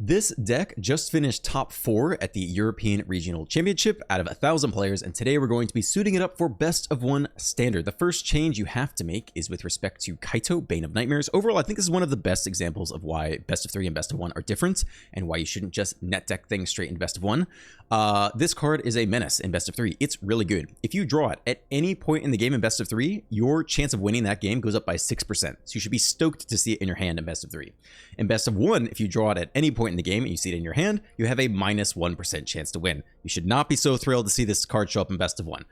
This deck just finished top 4 at the European Regional Championship out of 1,000 players, and today we're going to be suiting it up for Best of 1 Standard. The first change you have to make is with respect to Kaito, Bane of Nightmares. Overall, I think this is one of the best examples of why Best of 3 and Best of 1 are different, and why you shouldn't just net deck things straight in Best of 1. This card is a menace in Best of 3. It's really good. If you draw it at any point in the game in Best of 3, your chance of winning that game goes up by 6%. So you should be stoked to see it in your hand in Best of 3. In Best of 1, if you draw it at any point in the game and you see it in your hand, you have a minus 1% chance to win. You should not be so thrilled to see this card show up in Best of 1.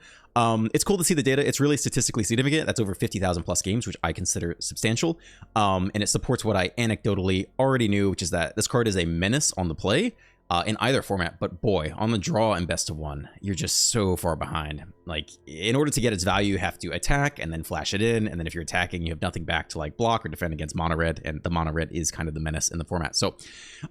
It's cool to see the data. It's really statistically significant. That's over 50,000 plus games, which I consider substantial. And it supports what I anecdotally already knew, which is that this card is a menace on the play. In either format, but boy, on the draw in Best of 1, you're just so far behind. Like, in order to get its value, you have to attack and then flash it in, and then if you're attacking, you have nothing back to like block or defend against mono red, and the mono red is kind of the menace in the format. So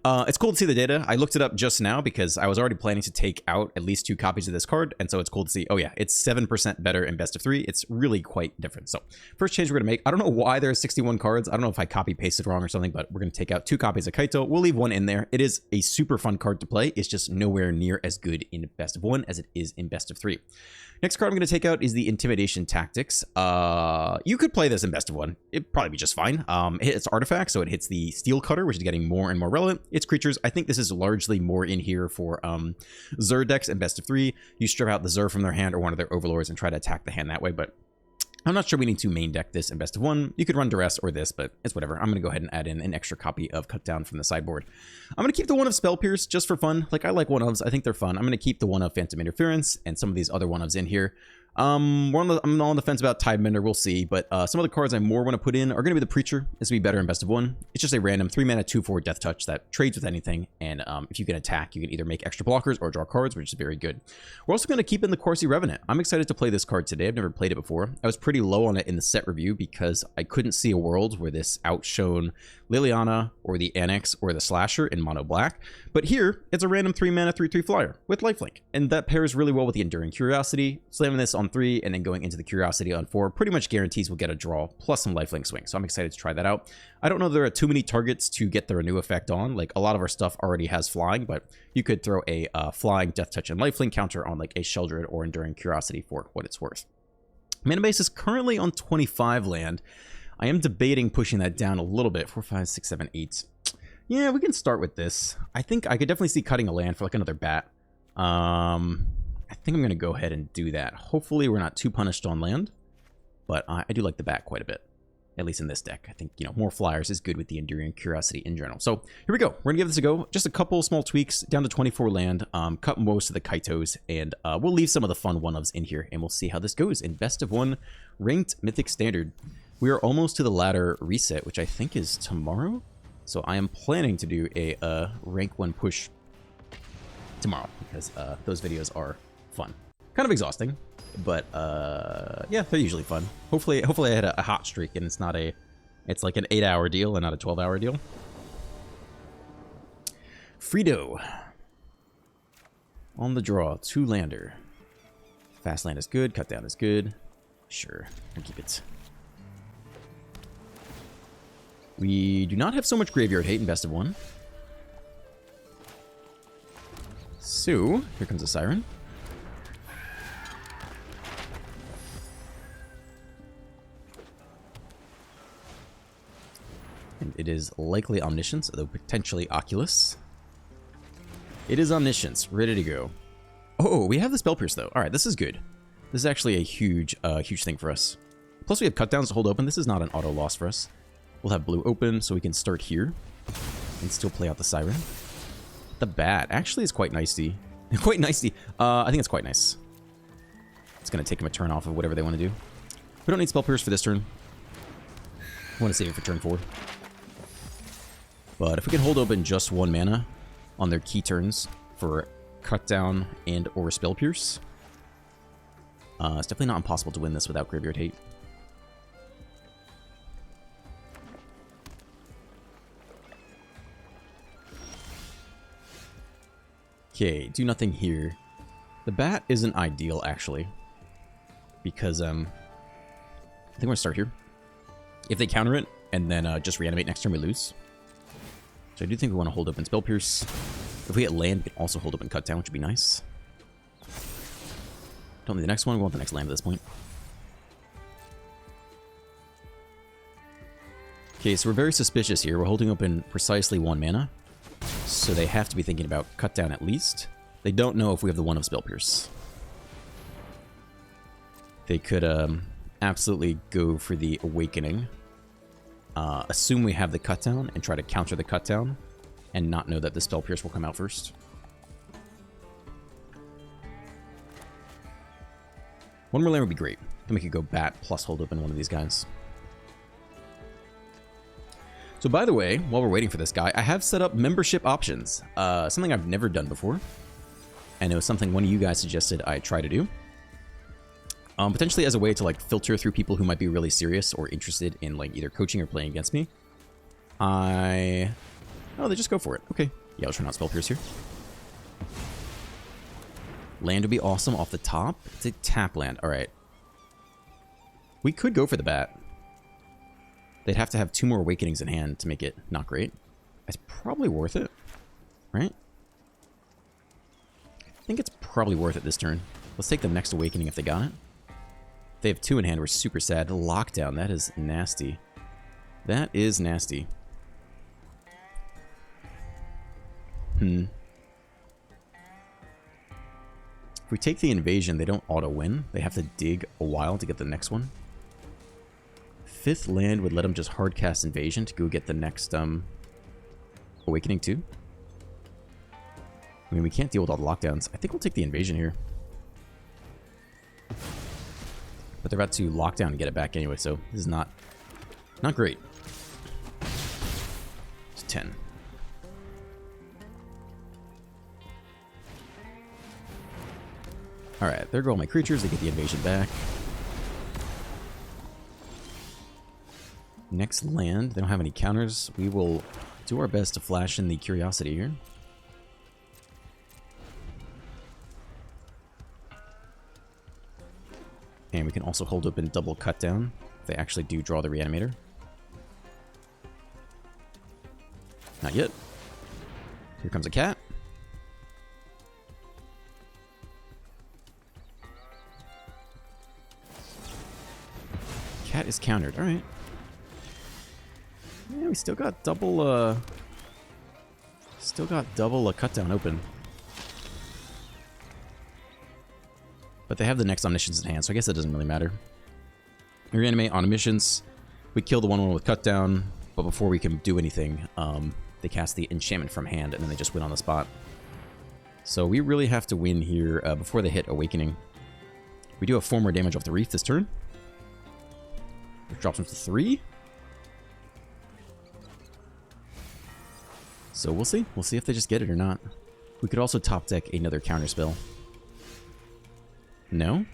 it's cool to see the data. I looked it up just now because I was already planning to take out at least 2 copies of this card, and so it's cool to see, oh yeah, it's 7% better in Best of 3. It's really quite different. So first change we're gonna make, I don't know why there are 61 cards. I don't know if I copy pasted wrong or something, but we're gonna take out 2 copies of Kaito. We'll leave 1 in there. It is a super fun card to play. It's just nowhere near as good in Best of 1 as it is in Best of 3. Next card I'm going to take out is the Intimidation Tactics. You could play this in Best of 1. It'd probably be just fine. It's artifact, so it hits the Steel Cutter, which is getting more and more relevant. It's creatures. I think this is largely more in here for Zur decks in Best of 3. You strip out the Zur from their hand or one of their Overlords and try to attack the hand that way, but I'm not sure we need to main deck this in Best of 1. You could run Duress or this, but it's whatever. I'm going to go ahead and add in an extra copy of Cut Down from the sideboard. I'm going to keep the one of Spell Pierce just for fun. Like, I like one-ofs. I think they're fun. I'm going to keep the one of Phantom Interference and some of these other one-ofs in here. I'm on the fence about Tidebender, we'll see, but some of the cards I more want to put in are going to be the Preacher. This will be better in Best of 1. It's just a random 3-mana 2/4 Death Touch that trades with anything, and if you can attack, you can either make extra blockers or draw cards, which is very good. We're also going to keep in the Corsi Revenant. I'm excited to play this card today. I've never played it before. I was pretty low on it in the set review because I couldn't see a world where this outshone Liliana or the Annex or the Slasher in mono black, but here it's a random 3-mana 3/3 flyer with lifelink, and that pairs really well with the Enduring Curiosity. Slamming this on 3 and then going into the Curiosity on 4 pretty much guarantees we'll get a draw plus some lifelink swing, so I'm excited to try that out. I don't know if there are too many targets to get the Renew effect on. Like, a lot of our stuff already has flying, but you could throw a flying Death Touch and lifelink counter on like a Sheldred or Enduring Curiosity for what it's worth. Mana base is currently on 25 land. I am debating pushing that down a little bit. 4, 5, 6, 7, 8. Yeah, we can start with this. I think I could definitely see cutting a land for like another bat. I think I'm going to go ahead and do that. Hopefully we're not too punished on land, but I do like the bat quite a bit, at least in this deck. I think, you know, more flyers is good with the Enduring Curiosity in general. So here we go. We're going to give this a go. Just a couple small tweaks down to 24 land, cut most of the Kaitos, and we'll leave some of the fun one-ofs in here, and we'll see how this goes in Best of 1 Ranked Mythic Standard. We are almost to the ladder reset, which I think is tomorrow. So I am planning to do a rank 1 push tomorrow because those videos are fun. Kind of exhausting, but yeah, they're usually fun. Hopefully I had a hot streak and it's like an 8-hour deal and not a 12-hour deal. Frito on the draw, 2-lander. Fast land is good, cut down is good. Sure, I'll keep it. We do not have so much graveyard hate in Best of 1. So, here comes a Siren. And it is likely Omniscience, although potentially Oculus. It is Omniscience, ready to go. Oh, we have the Spell Pierce, though. Alright, this is good. This is actually a huge thing for us. Plus, we have cutdowns to hold open. This is not an auto loss for us. We'll have blue open, so we can start here and still play out the Siren. The bat actually is quite nicey. Quite nicey. I think it's quite nice. It's going to take him a turn off of whatever they want to do. We don't need Spell Pierce for this turn. I want to save it for turn 4. But if we can hold open just 1 mana on their key turns for Cut Down and or Spell Pierce, it's definitely not impossible to win this without Graveyard Hate. Okay, do nothing here. The bat isn't ideal, actually, because I think I'm gonna start here. If they counter it and then just reanimate next turn, we lose. So I do think we want to hold open Spell Pierce. If we get land, we can also hold open Cut Down, which would be nice. Don't need the next one. We want the next land at this point. Okay, so we're very suspicious here. We're holding open precisely 1 mana. So they have to be thinking about Cut Down at least. They don't know if we have the 1 of Spell Pierce. They could absolutely go for the Awakening. Assume we have the Cut Down and try to counter the Cut Down. And not know that the Spell Pierce will come out first. One more land would be great. Then we could go bat plus hold open one of these guys. So by the way, while we're waiting for this guy, I have set up membership options. Something I've never done before. And it was something one of you guys suggested I try to do. Potentially as a way to like filter through people who might be really serious or interested in like either coaching or playing against me. Oh, they just go for it. Okay. Yeah, I'll try not Spell Pierce here. Land would be awesome off the top. It's a tap land. All right. We could go for the bat. They'd have to have 2 more Awakenings in hand to make it not great. It's probably worth it, right? I think it's probably worth it this turn. Let's take the next Awakening if they got it. If they have 2 in hand, we're super sad. Lockdown, that is nasty. That is nasty. If we take the invasion, they don't auto-win. They have to dig a while to get the next one. 5th land would let them just hardcast invasion to go get the next Awakening too. I mean, we can't deal with all the lockdowns. I think we'll take the invasion here. But they're about to lock down and get it back anyway, so this is not great. It's 10. Alright, there go all my creatures. They get the invasion back. Next land. They don't have any counters. We will do our best to flash in the Curiosity here. And we can also hold open double Cut Down if they actually do draw the Reanimator. Not yet. Here comes a cat. Cat is countered. All right. Yeah, we still got double Cut Down open. But they have the next Omniscience in hand, so I guess it doesn't really matter. We reanimate on Omniscience. We kill the 1/1 with Cut Down, but before we can do anything, they cast the enchantment from hand, and then they just win on the spot. So we really have to win here before they hit Awakening. We do have 4 more damage off the Reef this turn. Which drops them to 3. So we'll see. We'll see if they just get it or not. We could also top deck another counter spell. No?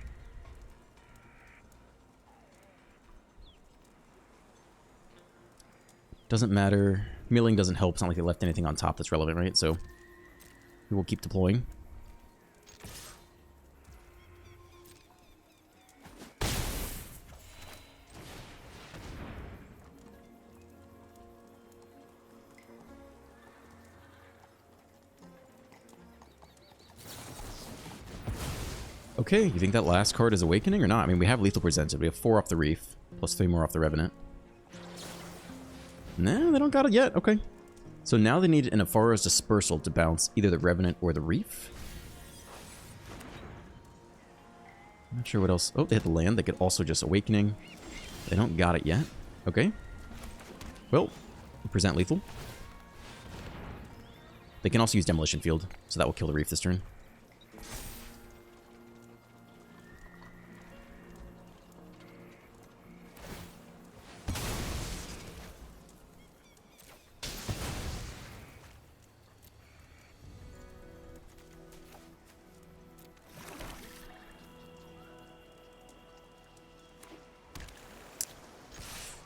Doesn't matter. Milling doesn't help. It's not like they left anything on top that's relevant, right? So we will keep deploying. Okay, you think that last card is Awakening or not? I mean, we have Lethal presented. We have 4 off the Reef, plus 3 more off the Revenant. Nah, they don't got it yet. Okay. So now they need an Afara's Dispersal to bounce either the Revenant or the Reef. Not sure what else. Oh, they hit the land. They could also just Awakening. They don't got it yet. Okay. Well, we present Lethal. They can also use Demolition Field, so that will kill the Reef this turn.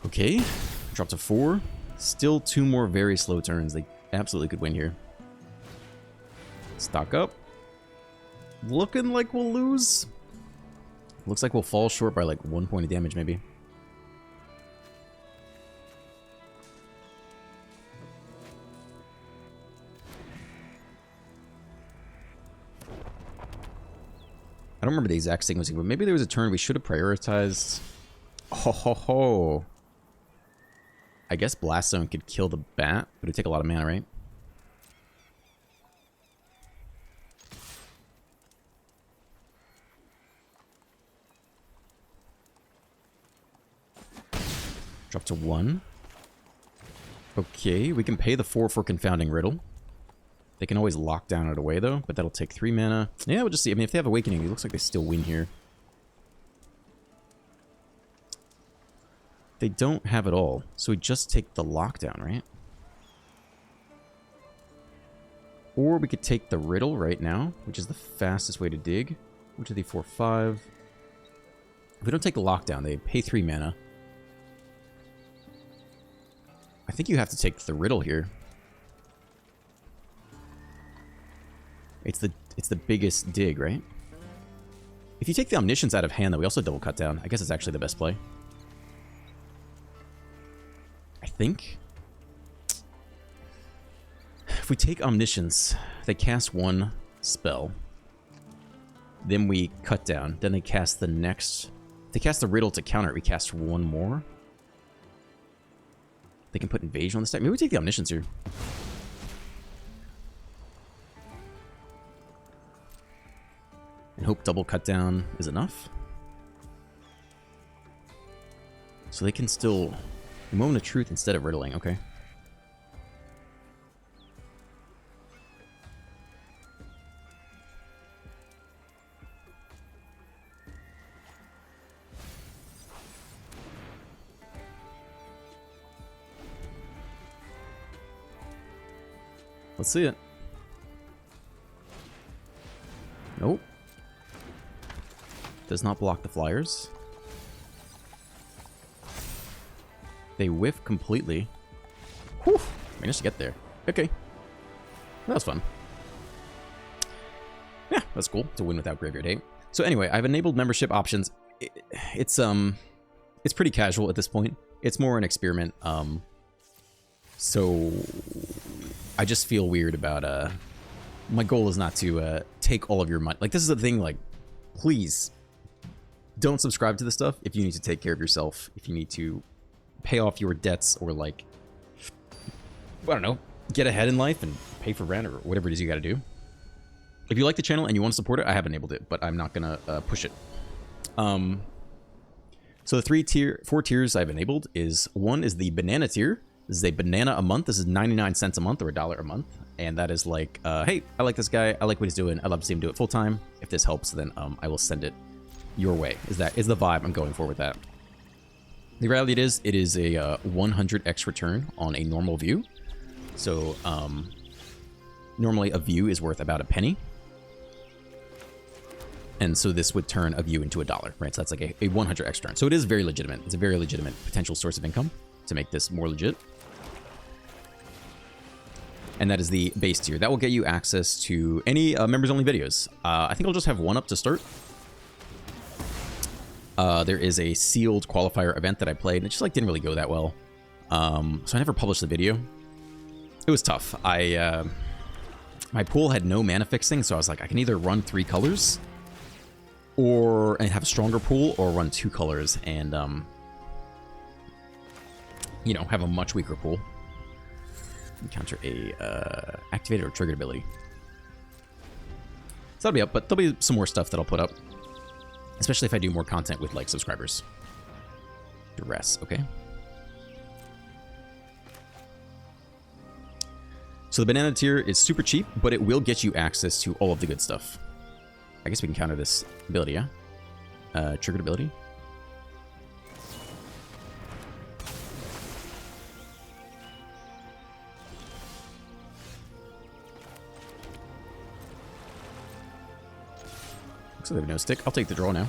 Okay, drop to 4. Still 2 more very slow turns. They absolutely could win here. Stock up. Looking like we'll lose. Looks like we'll fall short by like 1 point of damage maybe. I don't remember the exact sequencing, but maybe there was a turn we should have prioritized. Ho ho ho. I guess Blast Zone could kill the bat, but it'd take a lot of mana, right? Drop to 1. Okay, we can pay the 4 for Confounding Riddle. They can always lock down it away, though, but that'll take 3 mana. Yeah, we'll just see. I mean, if they have Awakening, it looks like they still win here. They don't have it all, so we just take the lockdown, right? Or we could take the Riddle right now, which is the fastest way to dig. 1, 2, 3, 4, 5. If we don't take the lockdown, they pay 3 mana. I think you have to take the Riddle here. It's the biggest dig, right? If you take the Omniscience out of hand, though, we also double cut down. I guess it's actually the best play. I think. If we take Omniscience, they cast 1 spell. Then we cut down. Then they cast the next... They cast the Riddle to counter it. We cast 1 more. They can put Invasion on the stack. Maybe we take the Omniscience here. And hope double cut down is enough. So they can still... Moment of Truth instead of Riddling. Okay. Let's see it. Nope. Does not block the flyers. They whiff completely. Whew! Managed to get there. Okay. That was fun. Yeah, that's cool. To win without Graveyard Hate. So anyway, I've enabled membership options. It's pretty casual at this point. It's more an experiment. So I just feel weird about my goal is not to take all of your money. Like, this is the thing, like, please don't subscribe to this stuff if you need to take care of yourself, if you need to pay off your debts, or, like, I don't know, get ahead in life and pay for rent or whatever it is you got to do. If you like the channel and you want to support it, I have enabled it, but I'm not gonna push it. So the 4 tiers I've enabled is, 1 is the banana tier. This is a banana a month. This is 99 cents a month, or $1 a month. And that is like, hey, I like this guy. I like what he's doing. I'd love to see him do it full time. If this helps, then I will send it your way. Is the vibe I'm going for with that. The reality it is a 100x return on a normal view. So normally a view is worth about a penny. And so this would turn a view into $1, right? So that's like a 100x turn. So it is very legitimate. It's a very legitimate potential source of income to make this more legit. And that is the base tier. That will get you access to any members-only videos. I think I'll just have 1 up to start. There is a sealed qualifier event that I played, and it just, like, didn't really go that well. So I never published the video. It was tough. My pool had no mana fixing, so I was like, I can either run 3 colors and have a stronger pool, or run 2 colors and, you know, have a much weaker pool. Encounter a activated or triggered ability. So that'll be up, but there'll be some more stuff that I'll put up, especially if I do more content with, like, subscribers. Duress, okay. So the banana tier is super cheap, but it will get you access to all of the good stuff. I guess we can counter this ability, yeah? Triggered ability. Looks like they have no stick. I'll take the draw now.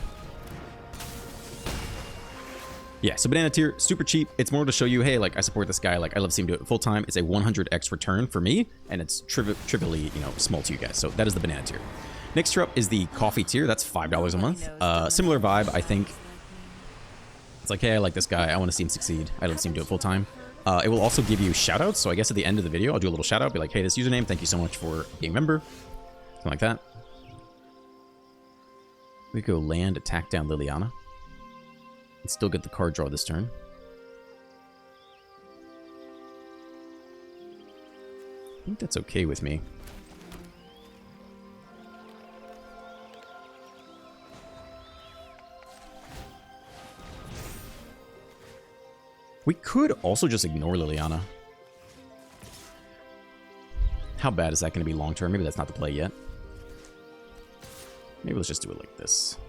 Yeah, so banana tier, super cheap. It's more to show you, hey, like, I support this guy. Like, I love seeing him do it full time. It's a 100x return for me, and it's trivially, you know, small to you guys. So that is the banana tier. Next tier up is the coffee tier. That's $5 a month. Similar vibe, I think. It's like, hey, I like this guy. I want to see him succeed. I love to see him do it full time. It will also give you shoutouts. So I guess at the end of the video, I'll do a little shout out. Be like, hey, this username, thank you so much for being a member. Something like that. We go land, attack down Liliana. And still get the card draw this turn. I think that's okay with me. We could also just ignore Liliana. How bad is that going to be long term? Maybe that's not the play yet. Maybe let's just do it like this.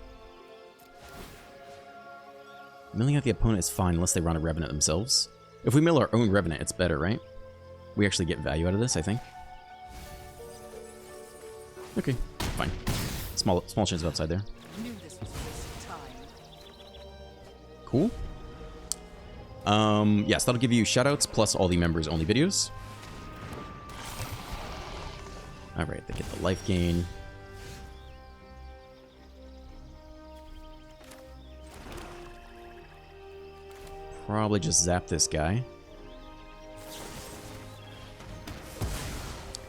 Milling out the opponent is fine unless they run a Revenant themselves. If we mill our own Revenant, it's better, right? We actually get value out of this, I think. Okay, fine. Small chance of upside there. Cool. Yes, that'll give you shoutouts plus all the members only videos. Alright, they get the life gain. Probably just zap this guy.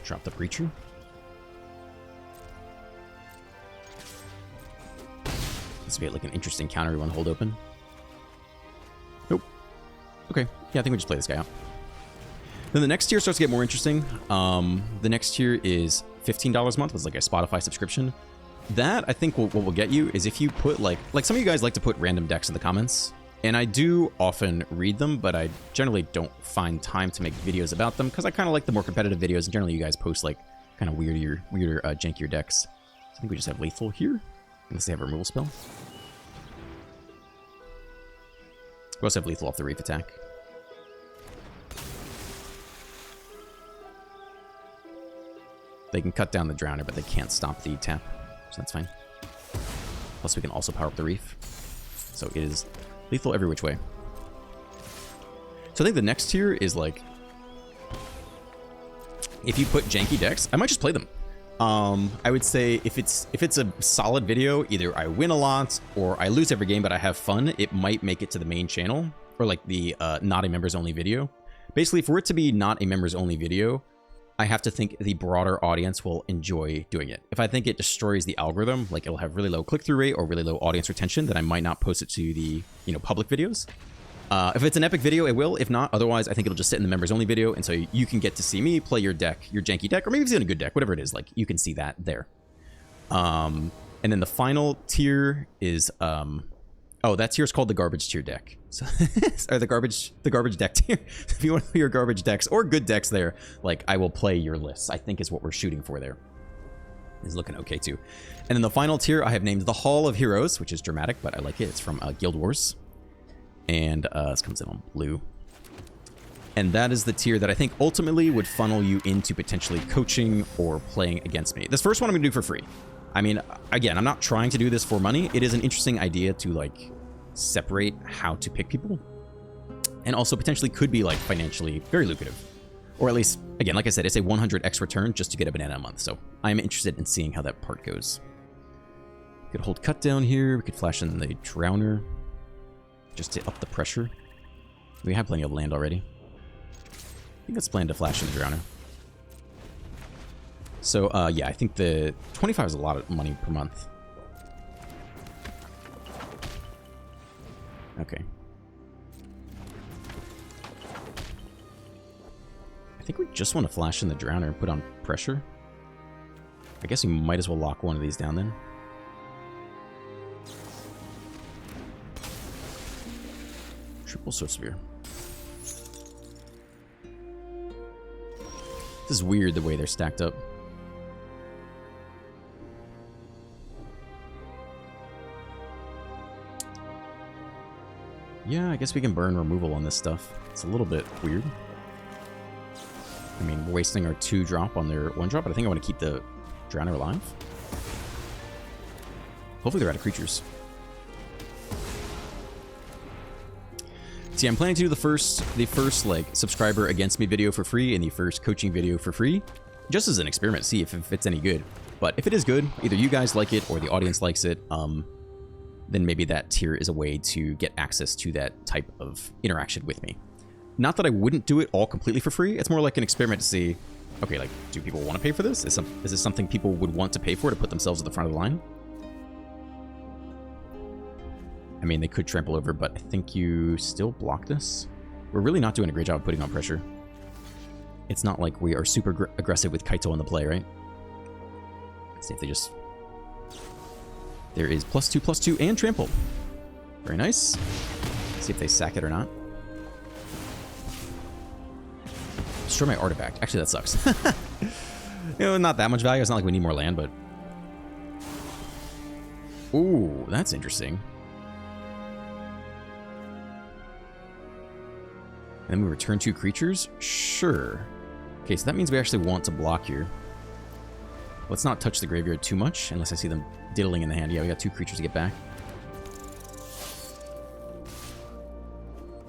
Drop the Preacher. This would be like an interesting counter we want to hold open. Nope. Okay, yeah, I think we just play this guy out. Then the next tier starts to get more interesting. The next tier is $15 a month. It's like a Spotify subscription. That, I think, what will get you is if you put, like some of you guys like to put random decks in the comments. And I do often read them, but I generally don't find time to make videos about them because I kind of like the more competitive videos. And generally, you guys post, like, kind of weirder, jankier decks. So I think we just have Lethal here, unless they have a removal spell. We also have Lethal off the Reef attack. They can cut down the Drowner, but they can't stop the tap, so that's fine. Plus, we can also power up the Reef. So it is lethal every which way. So I think the next tier is like, if you put janky decks, I might just play them. I would say if it's a solid video, either I win a lot or I lose every game, but I have fun, it might make it to the main channel or like the not a members only video. Basically, for it to be not a members only video, I have to think the broader audience will enjoy doing it. If I think it destroys the algorithm, like it'll have really low click-through rate or really low audience retention, then I might not post it to the, public videos. If it's an epic video, it will. If not, otherwise, I think it'll just sit in the members only video. And so you can get to see me play your deck, your janky deck, or maybe it's in a good deck, whatever it is. Like you can see that there. And then the final tier is, oh, that tier is called the garbage tier deck. So, or the garbage deck tier. If you want to play your garbage decks or good decks there, like I will play your lists, I think is what we're shooting for there. Is looking okay too. And then the final tier I have named the Hall of Heroes, which is dramatic, but I like it. It's from Guild Wars. And this comes in on blue. And that is the tier that I think ultimately would funnel you into potentially coaching or playing against me. This first one I'm going to do for free. I mean, again, I'm not trying to do this for money. It is an interesting idea to like separate how to pick people. And also potentially could be like financially very lucrative. Or at least, again, like I said, it's a 100x return just to get a banana a month. So I'm interested in seeing how that part goes. We could hold cut down here. We could flash in the Drowner just to up the pressure. We have plenty of land already. I think it's planned to flash in the Drowner. So, yeah, I think the 25 is a lot of money per month. Okay. I think we just want to flash in the Drowner and put on pressure. I guess we might as well lock one of these down then. Triple Soul Sphere. This is weird the way they're stacked up. Yeah, I guess we can burn removal on this stuff. It's a little bit weird. I mean, we're wasting our 2-drop on their 1-drop, but I think I want to keep the Drowner alive. Hopefully they're out of creatures. See, I'm planning to do the first like subscriber against me video for free and the first coaching video for free, just as an experiment, see if it's any good. But if it is good, either you guys like it or the audience likes it, then maybe that tier is a way to get access to that type of interaction with me. Not that I wouldn't do it all completely for free. It's more like an experiment to see, okay, like, do people want to pay for this? Is this something people would want to pay for to put themselves at the front of the line? I mean, they could trample over, but I think you still block this. We're really not doing a great job of putting on pressure. It's not like we are super aggressive with Kaito on the play, right? Let's see if they just... There is +2/+2 and trample. Very nice. Let's see if they sack it or not. Destroy my artifact. Actually, that sucks. You know, not that much value. It's not like we need more land, but... Ooh, that's interesting. And then we return 2 creatures? Sure. Okay, so that means we actually want to block here. Let's not touch the graveyard too much, unless I see them diddling in the hand. Yeah, we got 2 creatures to get back.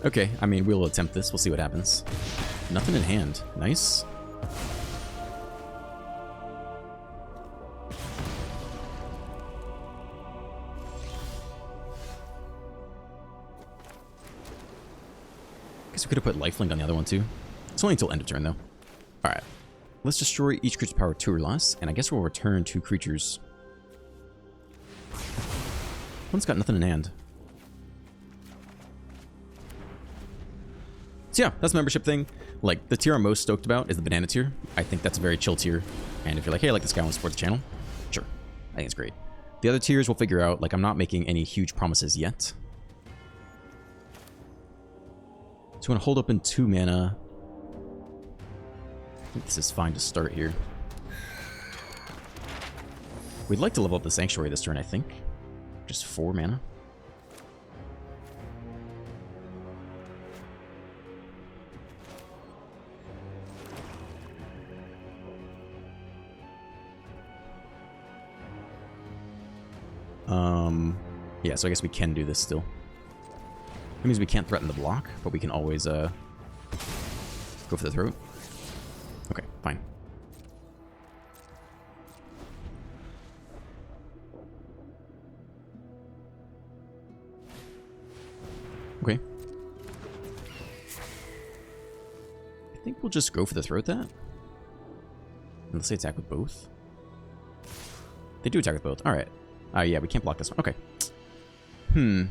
Okay, I mean, we'll attempt this. We'll see what happens. Nothing in hand. Nice. Guess we could have put lifelink on the other one too. It's only until end of turn though. Alright. Let's destroy each creature's power 2 or less, and I guess we'll return 2 creatures. One's got nothing in hand. So yeah, that's the membership thing. Like, the tier I'm most stoked about is the banana tier. I think that's a very chill tier. And if you're like, hey, I like this guy, I want to support the channel, sure. I think it's great. The other tiers we'll figure out. Like, I'm not making any huge promises yet. So I'm going to hold up in 2 mana. I think this is fine to start here. We'd like to level up the Sanctuary this turn, I think. Just 4 mana. Yeah, so I guess we can do this still. That means we can't threaten the block, but we can always go for the throat. Okay, fine. Okay. I think we'll just go for the throat that. Unless they attack with both. They do attack with both. Alright. Yeah, we can't block this one. Okay. I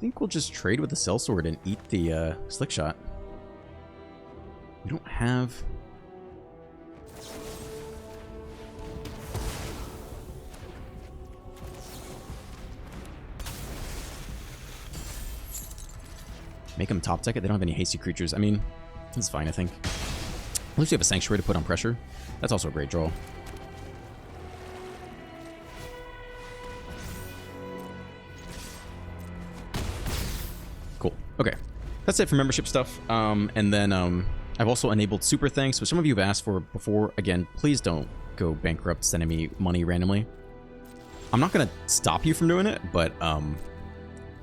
think we'll just trade with the sellsword and eat the slick shot. We don't have... Make them top deck it. They don't have any hasty creatures. I mean, that's fine, I think. At least we have a Sanctuary to put on pressure. That's also a great draw. Cool. Okay. That's it for membership stuff. And then I've also enabled super thanks, which some of you have asked for before. Again, please don't go bankrupt sending me money randomly. I'm not going to stop you from doing it, but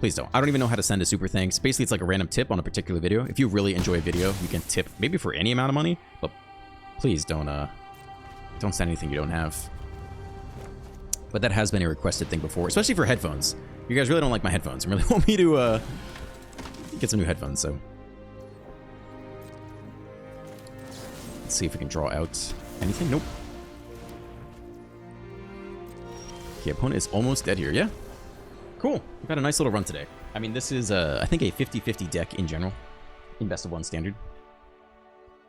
please don't. I don't even know how to send a super thanks. Basically, it's like a random tip on a particular video. If you really enjoy a video, you can tip maybe for any amount of money, but please don't send anything you don't have. But that has been a requested thing before, especially for headphones. You guys really don't like my headphones and really want me to get some new headphones, so. Let's see if we can draw out anything. Nope. Okay, opponent is almost dead here. Yeah. Cool. We've had a nice little run today. I mean, this is, I think, a 50-50 deck in general in Best of 1 Standard.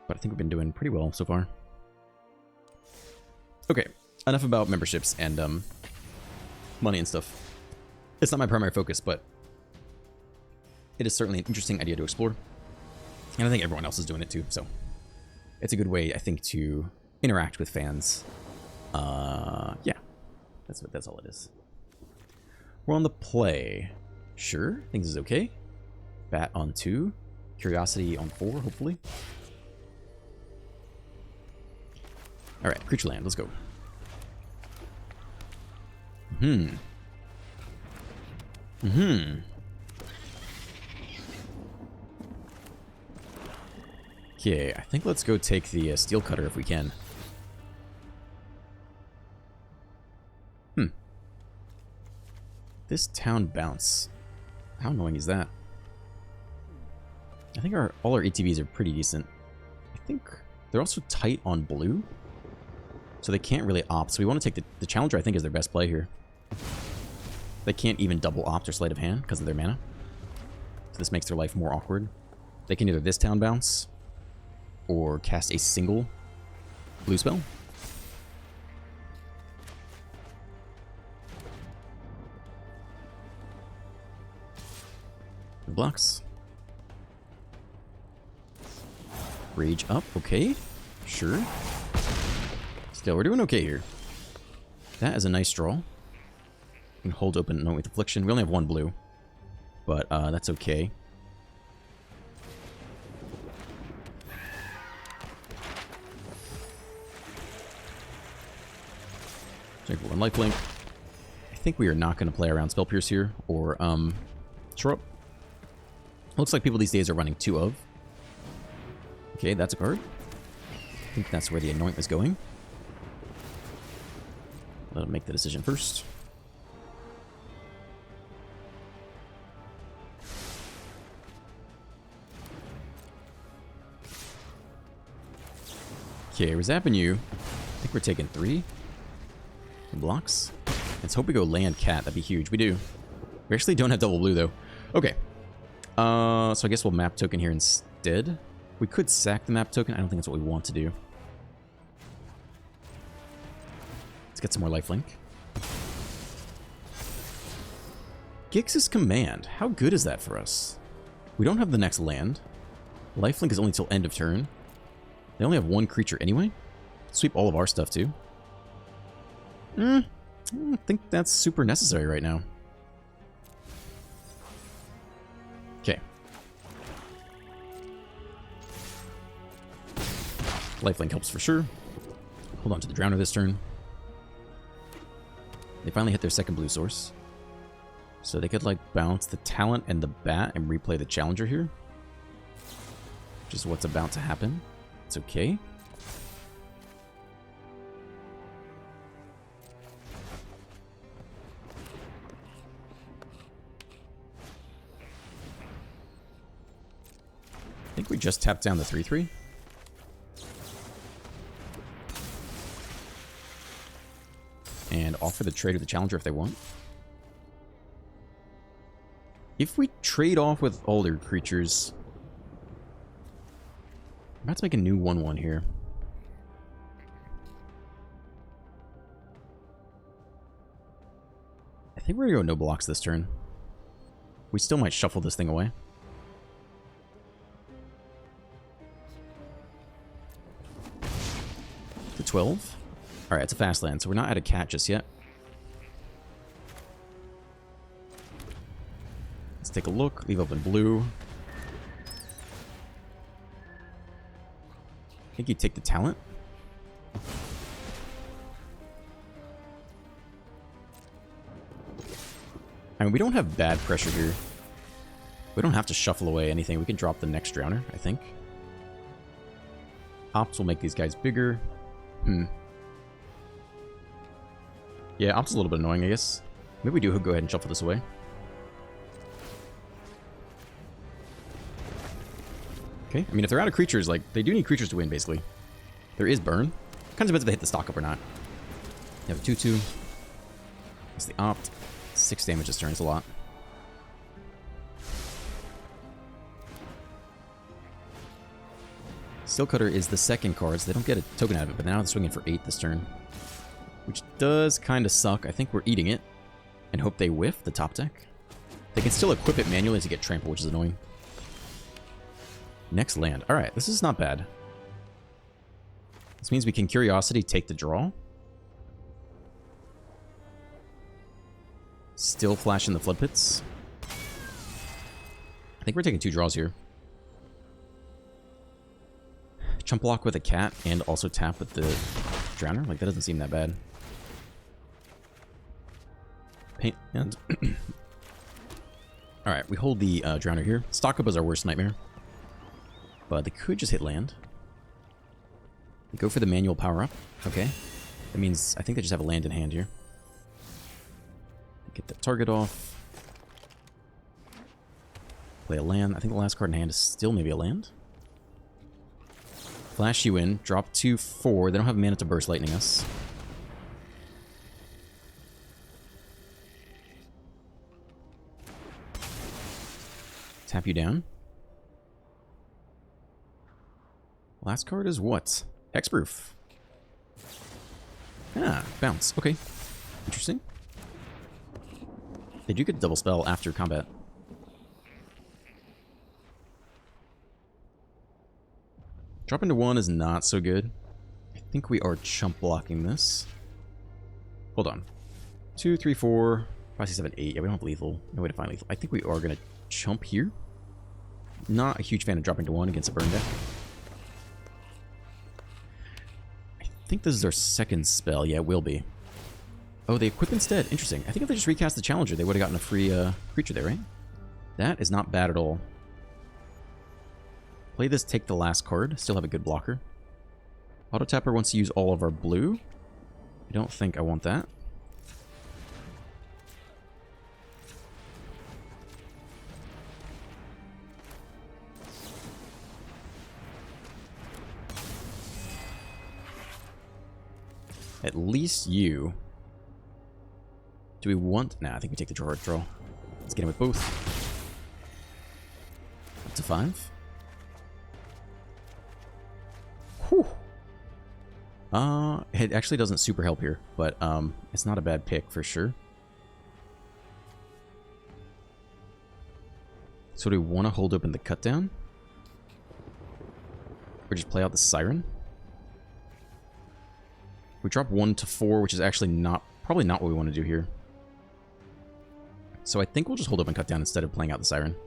But I think we've been doing pretty well so far. Okay. Enough about memberships and money and stuff. It's not my primary focus, but it is certainly an interesting idea to explore. And I think everyone else is doing it too, so it's a good way, I think, to interact with fans. Yeah. That's all it is. We're on the play. Sure, things is okay. Bat on 2. Curiosity on 4, hopefully. Alright, creature land, let's go. Okay, I think let's go take the steel cutter if we can. This town bounce. How annoying is that? I think all our ETBs are pretty decent. I think they're also tight on blue, so they can't really opt. So we want to take the Challenger, I think, is their best play here. They can't even double opt or sleight of hand because of their mana. So this makes their life more awkward. They can either this town bounce or cast a single blue spell. Blocks. Rage up, okay. Sure. Still, we're doing okay here. That is a nice draw. We can hold open Anoint with Affliction. We only have one blue, but that's okay. Take one lifelink. I think we are not going to play around Spell Pierce here, or Shrub. Looks like people these days are running 2 of. Okay, that's a card. I think that's where the Anoint was going. Let him make the decision first. Okay, we're zapping you. I think we're taking 3 blocks. Let's hope we go land cat. That'd be huge. We do. We actually don't have double blue, though. Okay. So I guess we'll map token here instead. We could sack the map token. I don't think that's what we want to do. Let's get some more lifelink. Gix's Command. How good is that for us? We don't have the next land. Lifelink is only till end of turn. They only have 1 creature anyway. Sweep all of our stuff too. I don't think that's super necessary right now. Okay. Lifelink helps for sure. Hold on to the Drowner this turn. They finally hit their second blue source. So they could, like, bounce the Talent and the Bat and replay the Challenger here. Which is what's about to happen. It's okay. I think we just tapped down the 3/3. And offer the trade of the Challenger if they want. If we trade off with all their creatures... I'm about to make a new 1/1 here. I think we're going to go no blocks this turn. We still might shuffle this thing away. To 12. Alright, it's a fast land, so we're not at a cat just yet. Let's take a look. Leave open blue. I think you take the Talent. I mean, we don't have bad pressure here. We don't have to shuffle away anything. We can drop the next Drowner, I think. Ops will make these guys bigger. Yeah, Ops is a little bit annoying, I guess. Maybe we do go ahead and shuffle this away. Okay, I mean, if they're out of creatures, like, they do need creatures to win, basically. There is burn. Kind of depends if they hit the stock up or not. You have a 2/2. It's the opt. 6 damage this turn is a lot. Steelcutter is the second card, so they don't get a token out of it, but now they're swinging for 8 this turn. Which does kind of suck. I think we're eating it. And hope they whiff the top deck. They can still equip it manually to get trample, which is annoying. Next land. Alright, this is not bad. This means we can Curiosity take the draw. Still flash in the Flood Pits. I think we're taking 2 draws here. Chump block with a cat and also tap with the Drowner. Like, that doesn't seem that bad. Paint and... Alright, we hold the Drowner here. Stock up is our worst nightmare. But they could just hit land. They go for the manual power-up. Okay. That means I think they just have a land in hand here. Get the target off. Play a land. I think the last card in hand is still maybe a land. Flash you in. Drop 2/4. They don't have mana to burst lightning us. Tap you down. Last card is what? Hexproof. Ah, bounce. Okay. Interesting. They do get a double spell after combat. Drop into 1 is not so good. I think we are chump blocking this. Hold on. 2, 3, 4, 5, 6, 7, 8. Yeah, we don't have lethal. No way to find lethal. I think we are going to chump here. Not a huge fan of dropping to 1 against a burn deck. I think this is our second spell. Yeah, it will be. Oh, they equip instead. Interesting. I think if they just recast the Challenger, they would have gotten a free creature there, right? That is not bad at all. Play this, take the last card. Still have a good blocker. Auto Tapper wants to use all of our blue. I don't think I want that. At least you. Do we want... Nah, I think we take the draw. Let's get in with both. Up to 5. Whew. It actually doesn't super help here, but it's not a bad pick for sure. So do we want to hold open the cut down? Or just play out the Siren? We drop 1 to 4, which is actually probably not what we want to do here. So I think we'll just hold open cut down instead of playing out the Siren.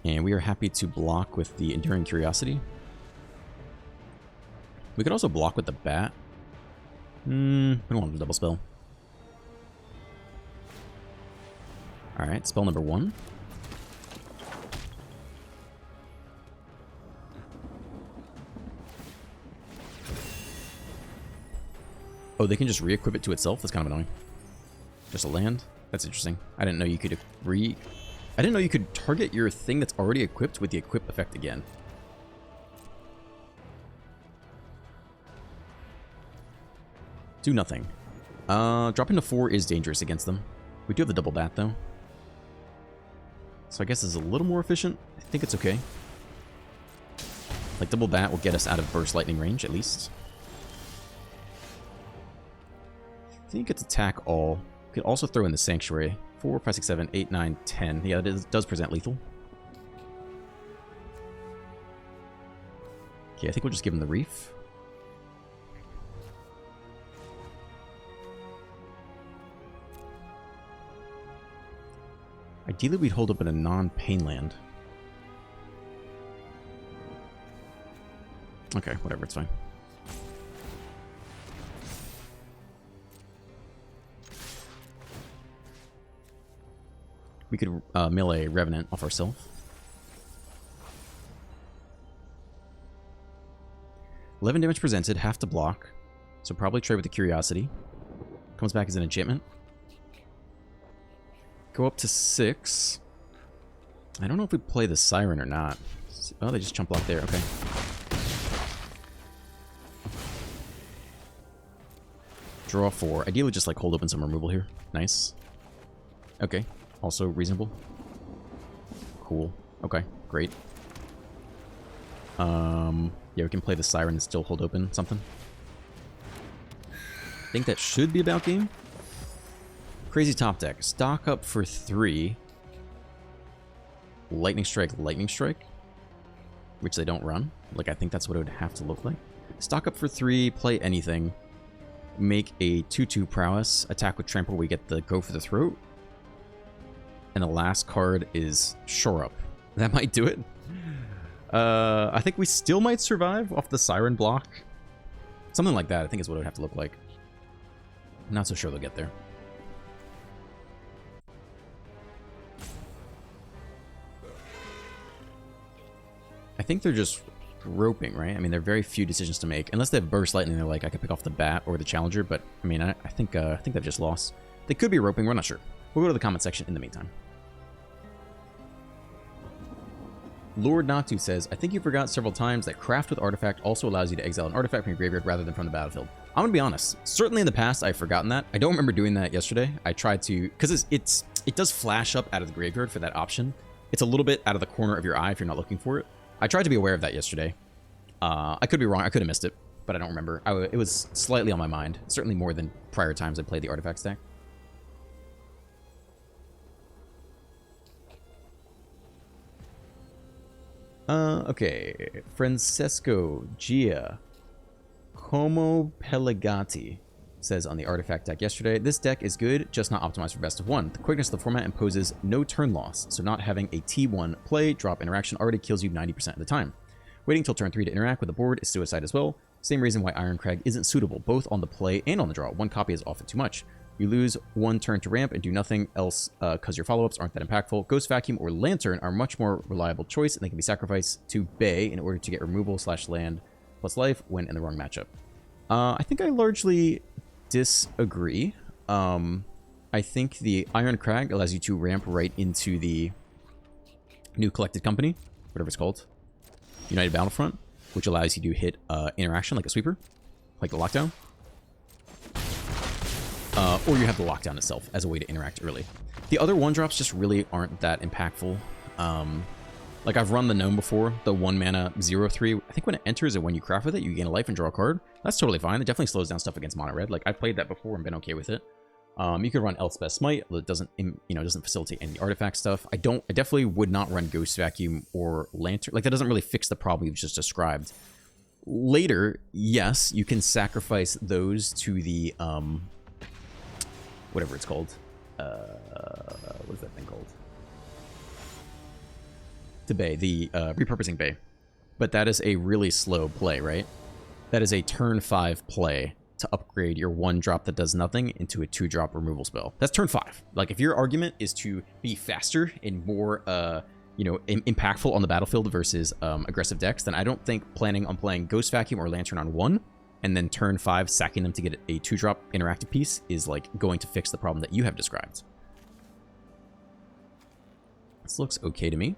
And we are happy to block with the Enduring Curiosity. We could also block with the Bat. We don't want to double spell. Alright, spell number 1. Oh, they can just re-equip it to itself? That's kind of annoying. Just a land? That's interesting. I didn't know you could I didn't know you could target your thing that's already equipped with the equip effect again. Do nothing. Dropping to 4 is dangerous against them. We do have the double bat, though. So I guess it's a little more efficient. I think it's okay. Like, double bat will get us out of burst lightning range, at least. I think it's attack all. We could also throw in the Sanctuary. 4, 5, 6, 7, 8, 9, 10. Yeah, it does present lethal. Okay, I think we'll just give him the Reef. Ideally, we'd hold up in a non-pain land. Okay, whatever, it's fine. We could mill a Revenant off ourselves. 11 damage presented, half to block. So probably trade with the Curiosity. Comes back as an enchantment. Go up to 6. I don't know if we play the Siren or not. Oh, they just chump block there. Okay. Draw 4. Ideally just like hold open some removal here. Nice. Okay. Also reasonable. Cool. Okay, great. Yeah, we can play the Siren and still hold open something. I think that should be about game. Crazy top deck. Stock up for 3. Lightning Strike, which they don't run. Like, I think that's what it would have to look like. Stock up for 3, play anything. Make a 2/2 prowess. Attack with trample, we get the go for the throat. And the last card is Shore Up. That might do it. I think we still might survive off the Siren block. Something like that, I think is what it would have to look like. I'm not so sure they'll get there. I think they're just roping, right? I mean, there are very few decisions to make. Unless they have Burst Lightning, they're like, I could pick off the Bat or the Challenger, but I mean, I think they've just lost. They could be roping, we're not sure. We'll go to the comment section in the meantime. Lord Natu says, I think you forgot several times that craft with artifact also allows you to exile an artifact from your graveyard rather than from the battlefield. I'm gonna be honest. Certainly in the past, I've forgotten that. I don't remember doing that yesterday. I tried to, because it does flash up out of the graveyard for that option. It's a little bit out of the corner of your eye if you're not looking for it. I tried to be aware of that yesterday. I could be wrong. I could have missed it, but I don't remember. It was slightly on my mind. Certainly more than prior times I played the artifact stack. Okay. Francesco Gia Homo Pelagati says on the artifact deck yesterday, this deck is good, just not optimized for best of one. The quickness of the format imposes no turn loss, so not having a T1 play drop interaction already kills you 90% of the time. Waiting till turn 3 to interact with the board is suicide as well. Same reason why Iron Crag isn't suitable, both on the play and on the draw. One copy is often too much. You lose one turn to ramp and do nothing else because your follow-ups aren't that impactful. Ghost Vacuum or Lantern are much more reliable choice, and they can be sacrificed to Bay in order to get removal / land plus life when in the wrong matchup. I think I largely disagree. I think the Iron Crag allows you to ramp right into the new collected company, whatever it's called, United Battlefront, which allows you to hit interaction like a sweeper, like the lockdown. Or you have the lockdown itself as a way to interact early. The other 1-drops just really aren't that impactful. Like I've run the Gnome before, the 1 mana 0/3. I think when it enters and when you craft with it, you gain a life and draw a card. That's totally fine. It definitely slows down stuff against mono red. Like I've played that before and been okay with it. You could run Elspeth's Smite, but it doesn't, doesn't facilitate any artifact stuff. I definitely would not run Ghost Vacuum or Lantern. Like that doesn't really fix the problem you've just described. Later, yes, you can sacrifice those to the whatever it's called. What is that thing called? To Bay, the repurposing Bay. But that is a really slow play, right? That is a turn 5 play to upgrade your 1-drop that does nothing into a 2-drop removal spell. That's turn 5. Like if your argument is to be faster and more impactful on the battlefield versus aggressive decks, then I don't think planning on playing Ghost Vacuum or Lantern on 1 and then turn 5 sacking them to get a 2-drop interactive piece is like going to fix the problem that you have described. This looks okay to me.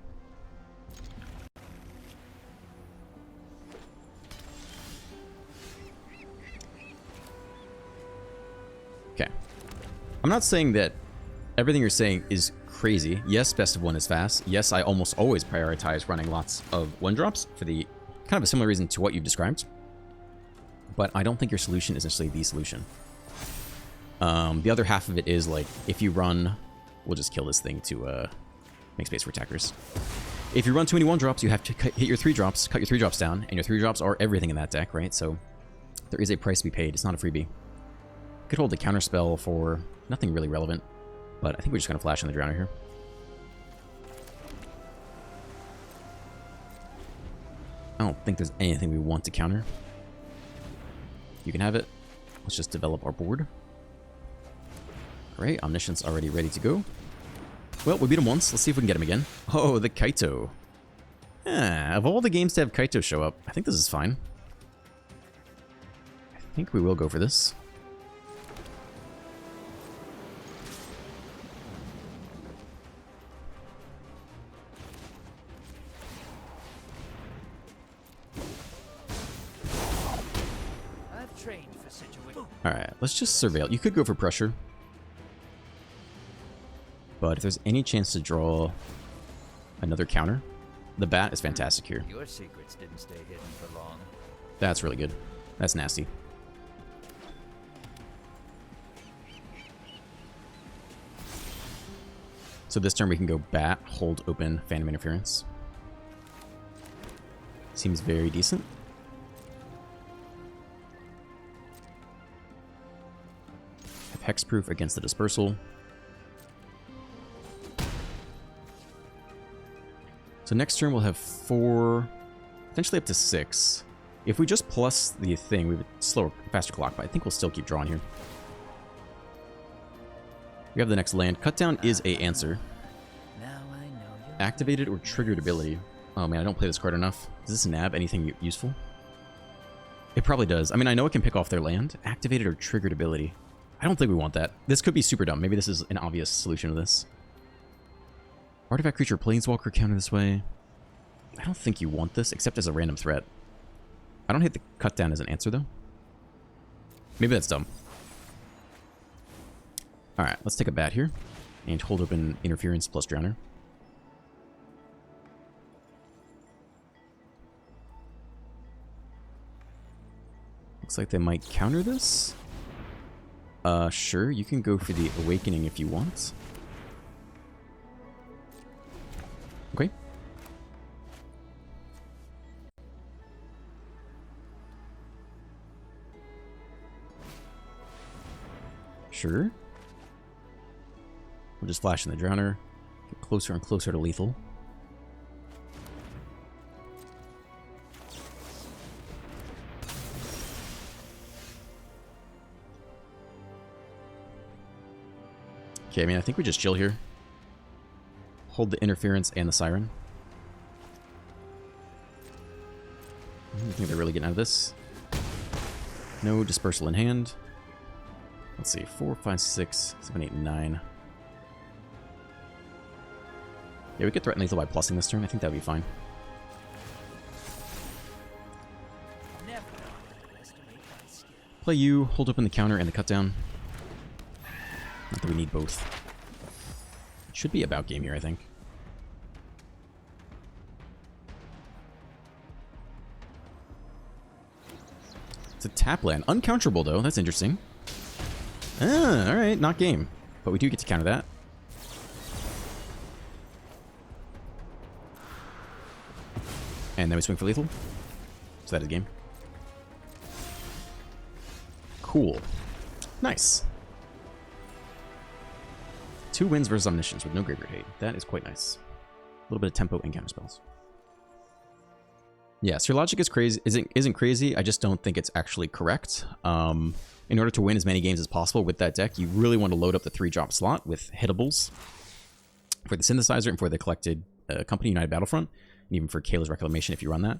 Okay. I'm not saying that everything you're saying is crazy. Yes, best of 1 is fast. Yes, I almost always prioritize running lots of 1-drops for the kind of a similar reason to what you've described. But I don't think your solution is necessarily the solution. The other half of it is like, if you run... We'll just kill this thing to make space for attackers. If you run too many 1-drops, you have to hit your 3-drops, cut your 3-drops down, and your 3-drops are everything in that deck, right? So there is a price to be paid. It's not a freebie. Could hold the counterspell for nothing really relevant, but I think we're just going to flash on the Drowner here. I don't think there's anything we want to counter. You can have it. Let's just develop our board. Alright, Omniscience already ready to go. Well, we beat him once. Let's see if we can get him again. Oh, the Kaito. Of all the games to have Kaito show up, I think this is fine. I think we will go for this. Alright, let's just surveil. You could go for pressure. But if there's any chance to draw another counter, the bat is fantastic here. Your secrets didn't stay hidden for long. That's really good. That's nasty. So this turn we can go bat, hold open, Phantom Interference. Seems very decent. Hexproof against the Dispersal. So next turn we'll have 4, potentially up to 6. If we just plus the thing, we have a slower, faster clock, but I think we'll still keep drawing here. We have the next land. Cutdown is a answer. Now I know you. Activated or triggered ability. Oh man, I don't play this card enough. Does this nab anything useful? It probably does. I mean, I know it can pick off their land. Activated or triggered ability. I don't think we want that. This could be super dumb. Maybe this is an obvious solution to this. Artifact creature planeswalker counter this way. I don't think you want this, except as a random threat. I don't hate the cut down as an answer, though. Maybe that's dumb. Alright, let's take a bat here. And hold open Interference plus Drowner. Looks like they might counter this. Sure, you can go for the Awakening if you want. Okay. Sure. We'll just flash in the Drowner. Get closer and closer to lethal. Okay, I mean, I think we just chill here. Hold the Interference and the Siren. I don't think they're really getting out of this. No Dispersal in hand. Let's see, 4, 5, 6, 7, 8, 9. Yeah, we could threaten lethal by plussing this turn. I think that would be fine. Play you, hold open the counter and the cut down. Not that we need both. It should be about game here, I think. It's a tap land. Uncounterable, though. That's interesting. Ah, alright. Not game. But we do get to counter that. And then we swing for lethal. So that is game. Cool. Nice. 2 wins versus Omniscience with no graveyard hate. That is quite nice. A little bit of tempo and counter spells. Yes, your logic is crazy. Isn't crazy. I just don't think it's actually correct. In order to win as many games as possible with that deck, you really want to load up the 3-drop slot with hittables for the Synthesizer and for the collected Company United Battlefront, and even for Kayla's Reclamation if you run that.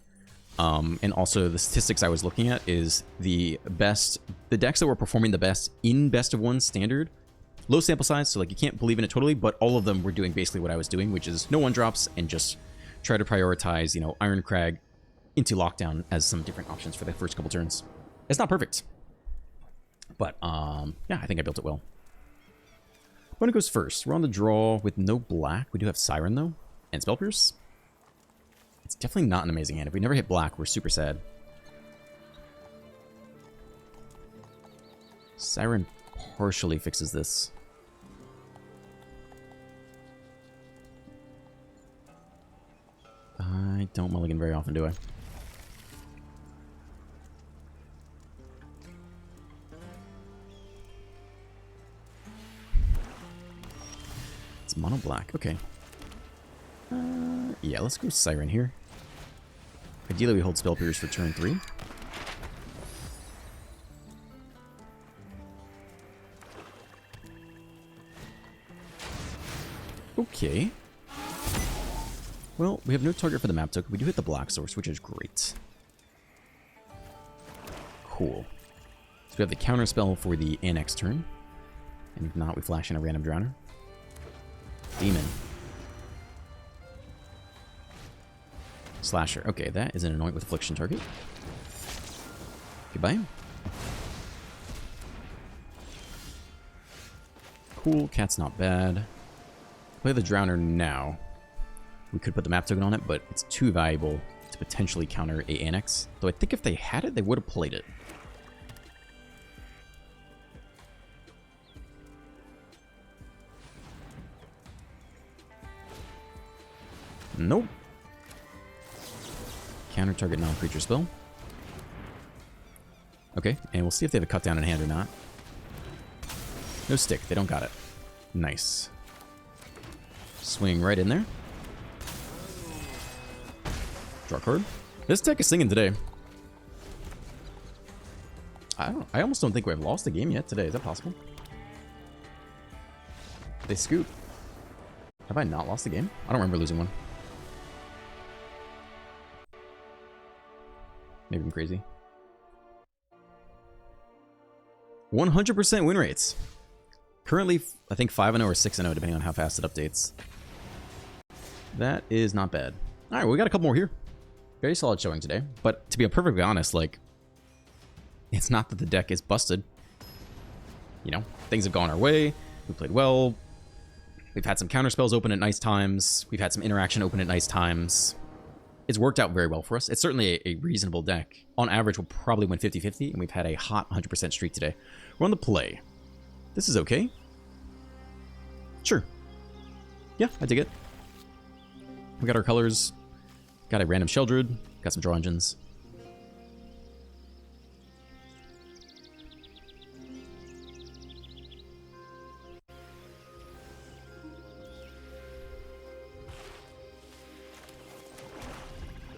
And also the statistics I was looking at is the decks that were performing the best in Best of 1 Standard. Low sample size, so like you can't believe in it totally, but all of them were doing basically what I was doing, which is no 1-drops and just try to prioritize, you know, Iron Crag into Lockdown as some different options for the first couple turns. It's not perfect, but yeah, I think I built it well. Opponent goes first. We're on the draw with no black. We do have Siren though, and Spell Pierce. It's definitely not an amazing hand. If we never hit black, we're super sad. Siren partially fixes this. I don't mulligan very often, do I? It's mono black. Okay. Yeah, let's go Siren here. Ideally, we hold Spell Pierce for turn 3. Okay. Well, we have no target for the map token. We do hit the black source, which is great. Cool. So we have the counter spell for the annex turn. And if not, we flash in a random Drowner. Demon. Slasher. Okay, that is an Anoint with Affliction target. Goodbye. Cool. Cat's not bad. Play the Drowner now. We could put the map token on it, but it's too valuable to potentially counter a Annex. Though I think if they had it, they would have played it. Nope. Counter target non-creature spell. Okay, and we'll see if they have a cut down in hand or not. No stick, they don't got it. Nice. Swing right in there. Draw card. This deck is singing today. I almost don't think we've lost a game yet today. Is that possible? They scoop. Have I not lost a game? I don't remember losing one. Maybe I'm crazy. 100% win rates. Currently, I think 5-0 or 6-0, depending on how fast it updates. That is not bad. All right, well, we got a couple more here. Very solid showing today. But to be perfectly honest, like, it's not that the deck is busted. You know, things have gone our way. We played well. We've had some counter spells open at nice times. We've had some interaction open at nice times. It's worked out very well for us. It's certainly a reasonable deck. On average, we'll probably win 50-50, and we've had a hot 100% streak today. We're on the play. This is okay. Sure. Yeah, I dig it. We got our colors. Got a random Sheldred. Got some draw engines.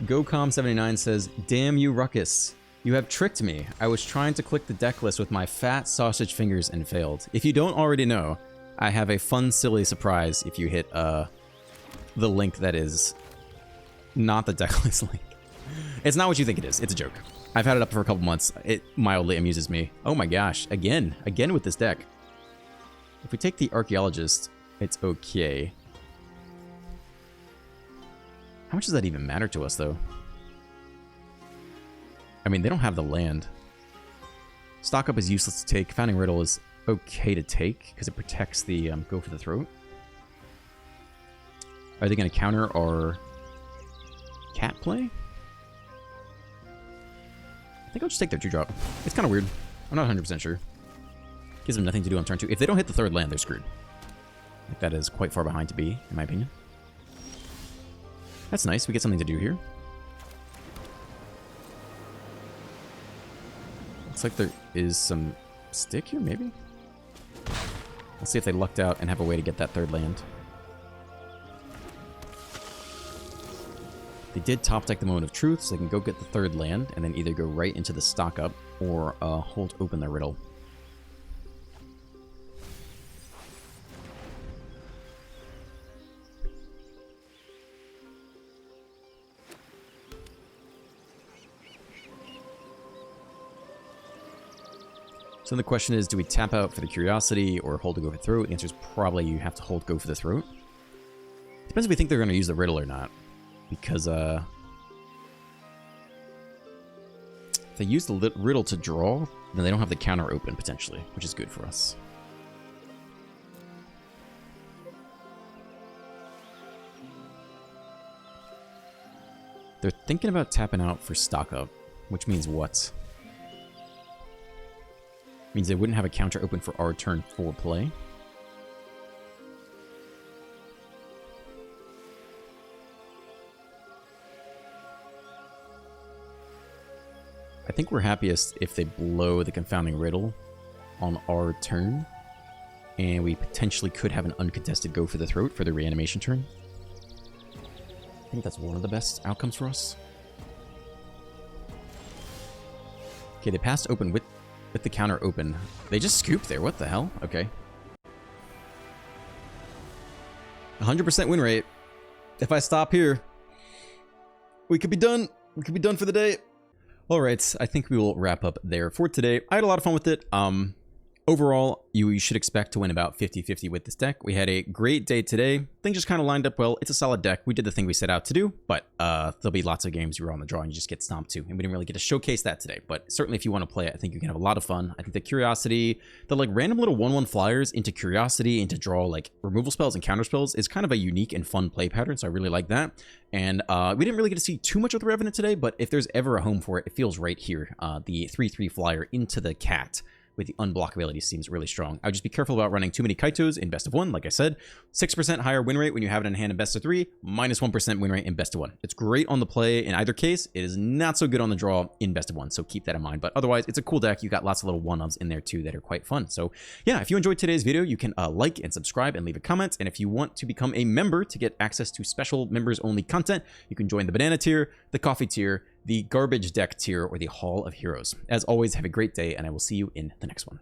GoCom79 says, "Damn you, Ruckus. You have tricked me. I was trying to click the deck list with my fat sausage fingers and failed. If you don't already know, I have a fun, silly surprise if you hit the link that is not the deck list link. It's not what you think it is. It's a joke. I've had it up for a couple months. It mildly amuses me. Oh my gosh. Again with this deck. If we take the Archaeologist, it's okay. How much does that even matter to us, though? I mean, they don't have the land. Stock Up is useless to take. Founding Riddle is okay to take, because it protects the Go for the Throat. Are they going to counter our cat play? I think I'll just take their 2-drop. It's kind of weird. I'm not 100% sure. Gives them nothing to do on turn 2. If they don't hit the 3rd land, they're screwed. Like, that is quite far behind to be, in my opinion. That's nice. We get something to do here. Looks like there is some stick here, maybe? Let's see if they lucked out and have a way to get that 3rd land. They did top deck the Moment of Truth, so they can go get the 3rd land and then either go right into the Stock Up or hold open the Riddle. So the question is, do we tap out for the Curiosity or hold to Go for the Throat? The answer is probably you have to hold Go for the Throat. Depends if we think they're going to use the Riddle or not. Because, if they use the Riddle to draw, then they don't have the counter open, potentially, which is good for us. They're thinking about tapping out for Stock Up, which means what? Means they wouldn't have a counter open for our turn 4 play. I think we're happiest if they blow the Confounding Riddle on our turn, and we potentially could have an uncontested Go for the Throat for the reanimation turn. I think that's one of the best outcomes for us. Okay, they passed open with the counter open. They just scooped there. What the hell? Okay. 100% win rate. If I stop here, we could be done. We could be done for the day. All right, I think we will wrap up there for today. I had a lot of fun with it. Overall, you should expect to win about 50-50 with this deck. We had a great day today. Things just kind of lined up well. It's a solid deck. We did the thing we set out to do, but there'll be lots of games you were on the draw and you just get stomped too. And we didn't really get to showcase that today, but certainly if you want to play it, I think you can have a lot of fun. I think the Curiosity, the like random little 1/1 flyers into Curiosity, into draw like removal spells and counter spells is kind of a unique and fun play pattern, so I really like that. And we didn't really get to see too much of the Revenant today, but if there's ever a home for it, it feels right here. The 3/3 flyer into the cat with the unblockability seems really strong. I would just be careful about running too many Kaitos in best of 1. Like I said, 6% higher win rate when you have it in hand in best of 3, minus 1% win rate in best of 1. It's great on the play in either case. It is not so good on the draw in best of 1, so keep that in mind. But otherwise, it's a cool deck. You got lots of little one-ofs in there too that are quite fun. So yeah, if you enjoyed today's video, you can like and subscribe and leave a comment. And if you want to become a member to get access to special members-only content, you can join the Banana tier, the Coffee tier, the Garbage Deck tier, or the Hall of Heroes. As always, have a great day, and I will see you in the next one.